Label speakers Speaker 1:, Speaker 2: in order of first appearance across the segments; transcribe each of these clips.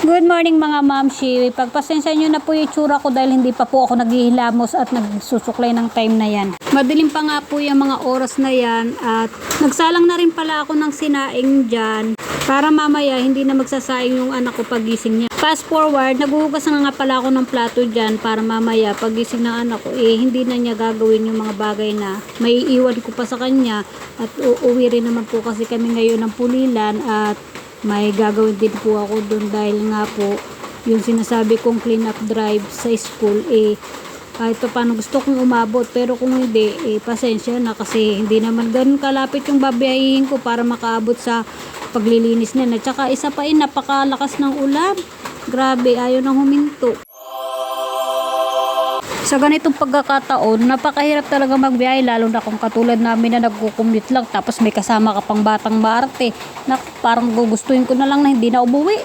Speaker 1: Good morning mga mamshi. Pagpasensya nyo na po yung tsura ko dahil hindi pa po ako naghihilamos at nagsusuklay ng time na yan. Madilim pa nga po yung mga oras na yan at nagsalang na rin pala ako ng sinaing dyan para mamaya hindi na magsasaing yung anak ko pagising niya. Fast forward, naghuhugas na nga pala ako ng plato dyan para mamaya pagising ng anak ko hindi na niya gagawin yung mga bagay na may iwan ko pa sa kanya at uuwi rin naman po kasi kami ngayon ng Pulilan at may gagawin din po ako doon dahil nga po yung sinasabi kong clean up drive sa school kahit pa paano gusto kong umabot pero kung hindi pasensya na kasi hindi naman ganun kalapit yung babiyahin ko para makaabot sa paglilinis nila. Tsaka isa pa napakalakas ng ulan, grabe ayaw nang huminto. Sa ganitong pagkakataon, napakahirap talaga magbiyahe lalo na kung katulad namin na nagko-commute lang tapos may kasama ka pang batang maarte na parang gugustuhin ko na lang na hindi na umuwi.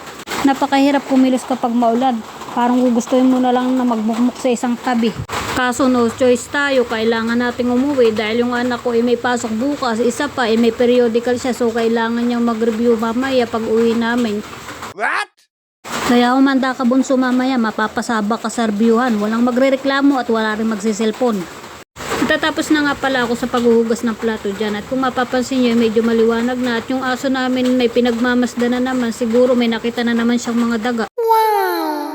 Speaker 1: Napakahirap kumilos kapag maulan. Parang gugustuhin mo na lang na magmukmuk sa isang tabi. Kaso no choice tayo, kailangan nating umuwi dahil yung anak ko may pasok bukas, isa pa may periodical siya so kailangan niyang mag-review mamaya pag uwi namin.
Speaker 2: What?
Speaker 1: Kaya umanda ka bunso mamaya, mapapasaba ka sa reviewhan. Walang magrereklamo at wala rin magsiselfon. Tatapos na nga pala ako sa paghuhugas ng plato dyan. At kung mapapansin nyo, medyo maliwanag na. At yung aso namin may pinagmamasda na naman. Siguro may nakita na naman siyang mga daga.
Speaker 2: Wow!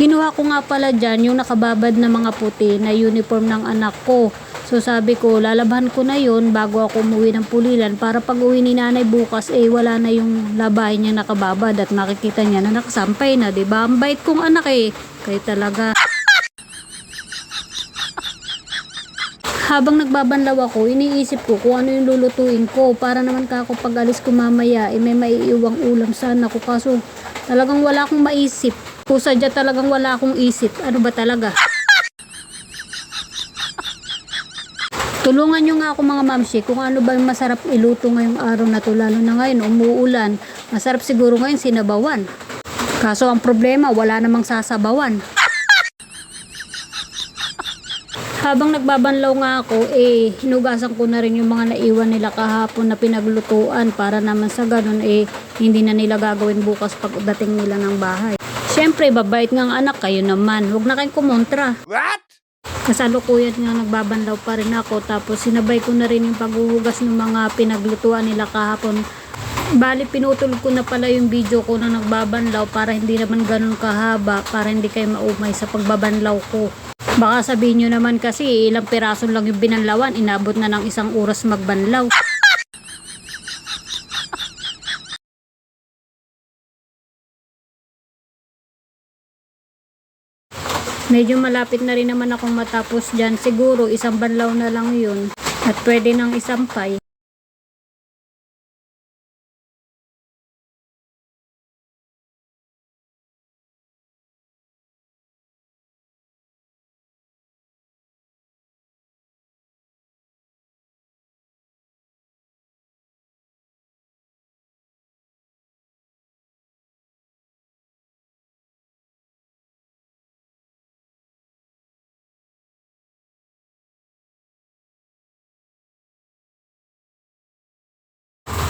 Speaker 1: Kinuha ko nga pala dyan yung nakababad na mga puti na uniform ng anak ko. So sabi ko, lalabahan ko na yun bago ako umuwi ng Pulilan para pag uwi ni nanay bukas wala na yung labahin niya nakababad at makikita niya na nakasampay na, diba? Ang bait kong anak kaya talaga. Habang nagbabanlaw ako, iniisip ko kung ano yung lulutuin ko para naman kako pag alis ko mamaya may maiiwang ulam sana ko kaso talagang wala akong maisip. Kung sadya talagang wala akong isip, ano ba talaga? Tulungan nyo nga ako mga mamshi kung ano ba yung masarap iluto ngayong araw na to lalo na ngayon umuulan. Masarap siguro ngayon sinabawan. Kaso ang problema wala namang sasabawan. Habang nagbabanlaw nga ako hinugasan ko na rin yung mga naiwan nila kahapon na pinaglutuan para naman sa ganun hindi na nila gagawin bukas pagdating nila ng bahay. Siyempre babait nga ang anak kayo naman. Huwag na kayong kumontra.
Speaker 2: What?
Speaker 1: Kasalukuyan nga nagbabanlaw pa rin ako tapos sinabay ko na rin yung paghuhugas ng mga pinaglutuan nila kahapon. Bali pinutol ko na pala yung video ko na nagbabanlaw para hindi naman ganun kahaba para hindi kayo maumay sa pagbabanlaw ko. Baka sabihin nyo naman kasi ilang piraso lang yung binanlawan, inabot na ng 1 oras magbanlaw. Medyo malapit na rin naman akong matapos dyan. Siguro isang banlaw na lang yun. At pwede nang isampay.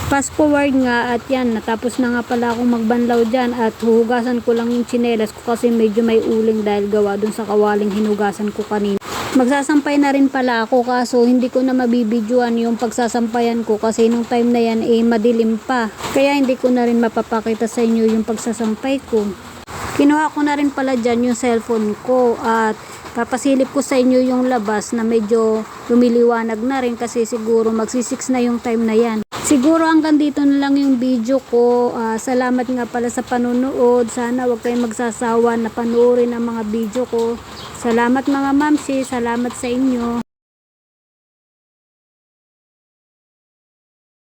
Speaker 1: Fast forward nga at yan, natapos na nga pala akong magbanlaw dyan at huhugasan ko lang yung tsinelas ko kasi medyo may uling dahil gawa dun sa kawaling hinugasan ko kanina. Magsasampay na rin pala ako kaso hindi ko na mabibidyoan yung pagsasampayan ko kasi nung time na yan madilim pa. Kaya hindi ko na rin mapapakita sa inyo yung pagsasampay ko. Kinuha ko na rin pala dyan yung cellphone ko at papasilip ko sa inyo yung labas na medyo lumiliwanag na rin kasi siguro magsisix na yung time na yan. Siguro hanggang dito na lang yung video ko. Salamat nga pala sa panunood. Sana wag kayong magsasawa na panoorin ang mga video ko. Salamat mga mamsi. Salamat sa inyo.